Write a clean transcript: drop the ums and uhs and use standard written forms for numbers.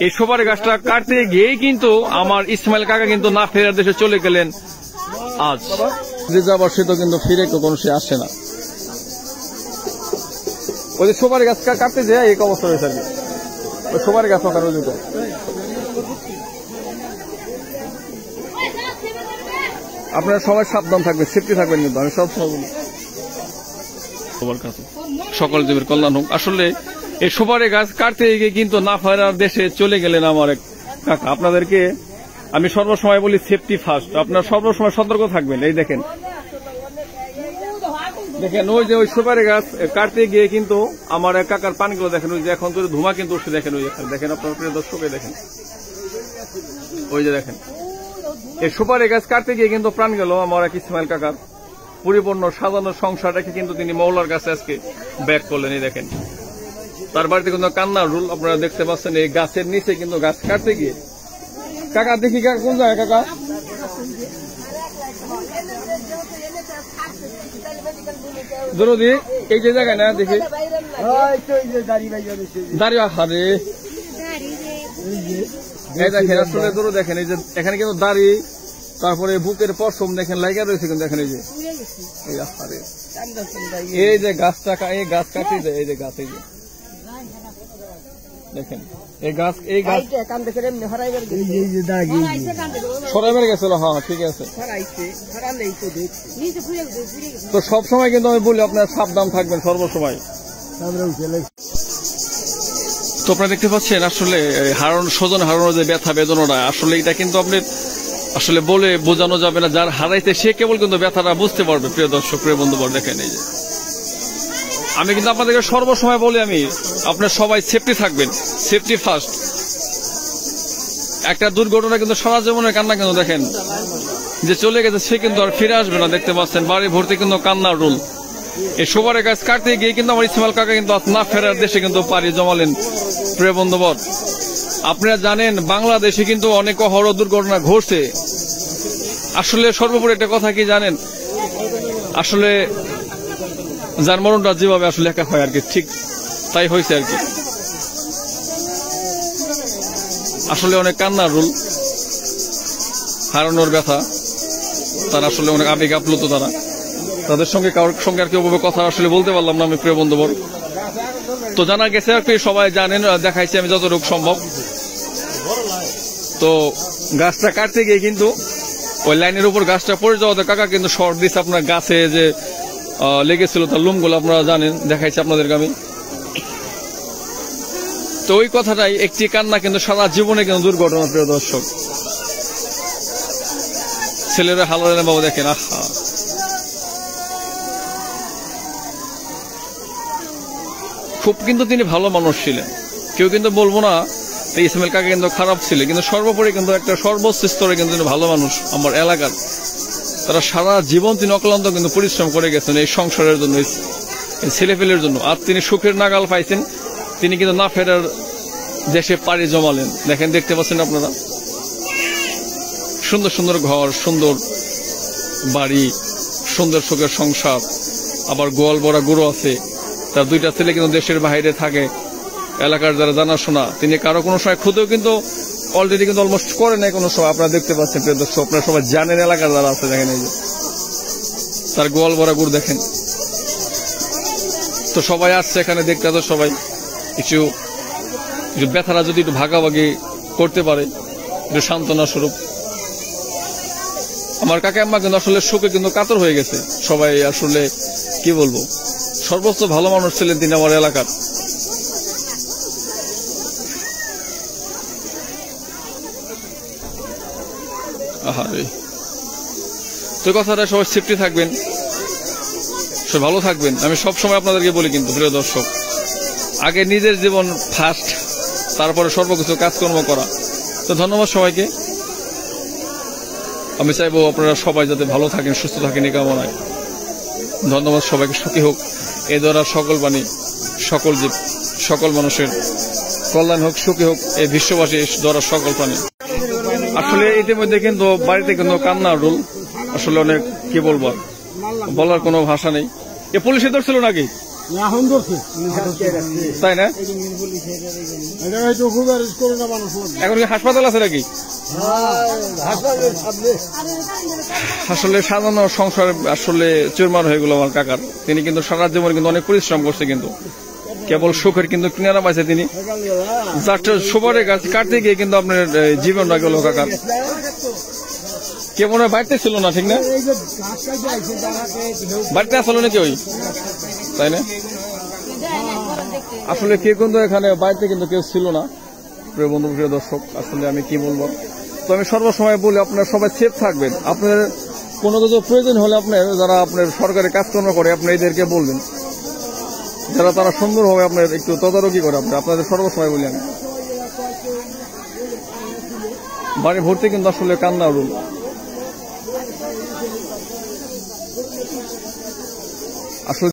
এই সুপারি গাছটা কাটতে গিয়ে কিন্তু আমার ইসমাইল কাকা কিন্তু না ফেরার দেশে চলে গেলেন আজ। যে যাবার সে তো কিন্তু ফিরে কোনো সে আসে না। ওই যে সুপারি গাছ কাটতে যায় এই অবস্থা হয়েছে আর কি। ওই সুপারি গাছ ওখানে ওই আপনারা সবাই সাবধান থাকবেন, সেফটি থাকবেন কিন্তু আমি সব সময় বলি সকল জীবের কল্যাণ হোক। আসলে এই সুপারি গাছ কাটতে গিয়ে কিন্তু না ফেরার দেশে চলে গেলেন আমার এক কাকা। আপনাদেরকে আমি সর্বসময় বলি সেফটি ফার্স্ট, আপনারা সর্বসময় সতর্ক থাকবেন। এই দেখেন দেখেন ওই যে ওই সুপারি গাছ কাটতে গিয়ে কিন্তু আমার এক কাকার পানিগুলো দেখেন, ওই যে এখন তো ধোঁয়া কিন্তু উঠছে দেখেন, ওই দেখেন আপনার প্রিয় দর্শকে দেখেন, ওই যে দেখেন এই সুপারি গাছ কাটতে গিয়ে কিন্তু প্রাণ গেল আমার এক ইসমাইল কাকার। পরিপূর্ণ সাজানো সংসার রেখে কিন্তু তিনি মৌলার কাছে আজকে ব্যাক করলেন। এই দেখেন তার বাড়িতে কিন্তু কান্নার রুল আপনারা দেখতে পাচ্ছেন। এই গাছের নিচে কিন্তু গাছ কাটতে গিয়ে কাকা দেখি কাকা কোন জায়গায় কাকা জরুরি এই যে জায়গায় না দেখি দাঁড়িয়ে হারে এই দেখেন আসলে ধরো দেখেন এই যে এখানে কিন্তু দাড়ি তারপরে বুকের পশম দেখেন লাইগা রয়েছে কিন্তু দেখেন এই যে এই যে গাছটা এই গাছ কাটি যায়, এই যে গাছ এই যে দেখেন এই গাছ সরাইবার গেছিল। হ্যাঁ ঠিক আছে। তো সবসময় কিন্তু আমি বলি আপনারা সাবধান থাকবেন সর্বসময়। তো আপনারা দেখতে পাচ্ছেন আসলে স্বজন হারানোর যে ব্যথা বেদনাটা আসলে এটা কিন্তু আপনি আসলে বলে বোঝানো যাবে না। যার হারাইতে সে কেবল কিন্তু ব্যথাটা বুঝতে পারবে। প্রিয় দর্শক প্রিয় বন্ধুবর দেখেন এই যে আমি কিন্তু আপনাদেরকে সর্বসময় বলি আমি আপনার সবাই সেফটি থাকবেন, সেফটি ফার্স্ট। একটা দুর্ঘটনা কিন্তু সারা জীবনের কান্না কিন্তু দেখেন যে চলে গেছে সে কিন্তু আর ফিরে আসবে না। দেখতে পাচ্ছেন বাড়ি ভর্তি কিন্তু কান্নার রুল। এই সুপারি গাছ কাটতে গিয়ে কিন্তু আমার ইসমাইল কাকা কিন্তু না ফেরার দেশে কিন্তু পাড়ি জমালেন। প্রিয় বন্ধুবর আপনারা জানেন বাংলাদেশে কিন্তু অনেক অহরহ দুর্ঘটনা ঘটছে। আসলে সর্বোপরি একটা কথা কি জানেন, আসলে যার মরণটা যেভাবে আসলে একা হয় আর কি, ঠিক তাই হয়েছে আর কি। আসলে অনেক কান্নার রুল, হারানোর ব্যথা, তারা আসলে অনেক আবেগ আপ্লুত। তাদের সঙ্গে কারোর সঙ্গে আর কি ওভাবে কথা আসলে বলতে পারলাম না আমি। প্রিয় বন্ধুবর তো জানা গেছে আর কি, সবাই জানেন, দেখাইছি আমি যতটুকু সম্ভব। তো গাছটা কাটতে গিয়ে কিন্তু ওই লাইনের উপর গাছটা পড়ে যাওয়াতে কাকা কিন্তু শর্ট দিচ্ছে আপনার গাছে যে লেগেছিল তার লোমগুলো আপনারা জানেন, দেখাইছি আপনাদেরকে আমি। তো ওই কথাটাই একটি কান্না কিন্তু সারা জীবনে কিন্তু দুর্ঘটনা। প্রিয় দর্শক ছেলেরা হালালেন বাবু দেখেন, আহা খুব কিন্তু তিনি ভালো মানুষ ছিলেন, কেউ কিন্তু বলবো না ইসমাইল কাকা কিন্তু খারাপ ছিল, কিন্তু সর্বোপরি কিন্তু একটা সর্বোচ্চ স্তরে কিন্তু ভালো মানুষ আমার এলাকার। তারা সারা জীবন তিনি অক্লান্ত কিন্তু পরিশ্রম করে গেছেন এই সংসারের জন্য, এই ছেলেপেলের জন্য। আর তিনি সুখের নাগাল পাইছেন, তিনি কিন্তু না ফেরার দেশে পাড়ি জমালেন। দেখেন দেখতে পাচ্ছেন আপনারা সুন্দর সুন্দর ঘর, সুন্দর বাড়ি, সুন্দর সুখের সংসার, আবার গোয়াল ভরা গরু আছে। তার দুইটা ছেলে কিন্তু দেশের বাইরে থাকে, এলাকার যারা জানাশোনা। তিনি কারো কোনো সময় খুদেও কিন্তু অলরেডি কিন্তু অলমোস্ট করে নাই কোনো সময়। আপনারা দেখতে পাচ্ছেন প্রিয় দর্শক, আপনারা সবাই জানেন এলাকার যারা আছে। দেখেন এই যে তার গোয়াল ভরা গরু দেখেন। তো সবাই আসছে এখানে দেখতে, তো সবাই কিছু ব্যথারা যদি একটু ভাগাভাগি করতে পারে, একটু সান্ত্বনা স্বরূপ। আমার কাকা আম্মা কিন্তু আসলে শোকে কিন্তু কাতর হয়ে গেছে। সবাই আসলে কি বলবো, সর্বোচ্চ ভালো মানুষ ছিলেন তিনি আমার এলাকার। আহারে তো কথাটা সবাই সেফটি থাকবেন, সবাই ভালো থাকবেন। আমি সবসময় আপনাদেরকে বলি কিন্তু প্রিয় দর্শক, আগে নিজের জীবন ফার্স্ট, তারপরে সর্বকিছু কাজকর্ম করা। তো ধন্যবাদ সবাইকে। আমি চাইবো আপনারা সবাই যাতে ভালো থাকেন, সুস্থ থাকেন এই কামনায়। ধন্যবাদ সবাইকে। সুখী হোক এই দ্বারা সকল প্রাণী, সকল জীব, সকল মানুষের কল্যাণ হোক, সুখী হোক এই বিশ্ববাসী দ্বারা সকল প্রাণী। আসলে ইতিমধ্যে কিন্তু বাড়িতে কিন্তু কান্নার রোল, আসলে অনেক কি বলবো, বলার কোনো ভাষা নেই। এ পুলিশে ধরছিল নাকি? এখন ধরছে তাই না? এটা হয়তো খুব আর করে না মানুষ এখন কি হাসপাতাল আছে নাকি? আসলে সাধারণ সংসার আসলে চুরমার হয়ে গেল আমার কাকার। তিনি কিন্তু সারা জীবন কিন্তু অনেক পরিশ্রম করছে, কিন্তু কেবল সুখের কিন্তু কিনারা পাইছে তিনি। যারটা সুপারি গাছ কাটতে গিয়ে কিন্তু আপনার জীবনটা গেল কাকার। কে মনে হয় বাড়িতে ছিল না, ঠিক না? বাড়িতে আসলো নাকি ওই, তাই না? আসলে কেউ কিন্তু এখানে বাড়িতে কিন্তু কেউ ছিল না। প্রিয় বন্ধু, প্রিয় দর্শক, আসলে আমি কি বলবো, তো আমি সর্বসময় বলি আপনারা সবাই সেফ থাকবেন। আপনার কোনো কিছু প্রয়োজন হলে আপনার যারা আপনার সরকারি কাজকর্ম করে আপনি এদেরকে বলবেন, যারা তারা সুন্দরভাবে আপনার একটু তদারকি করে। আপনাদের সর্বসময় বলি আমি, বাড়ি ভর্তি কিন্তু আসলে কান্না রুল। আসলে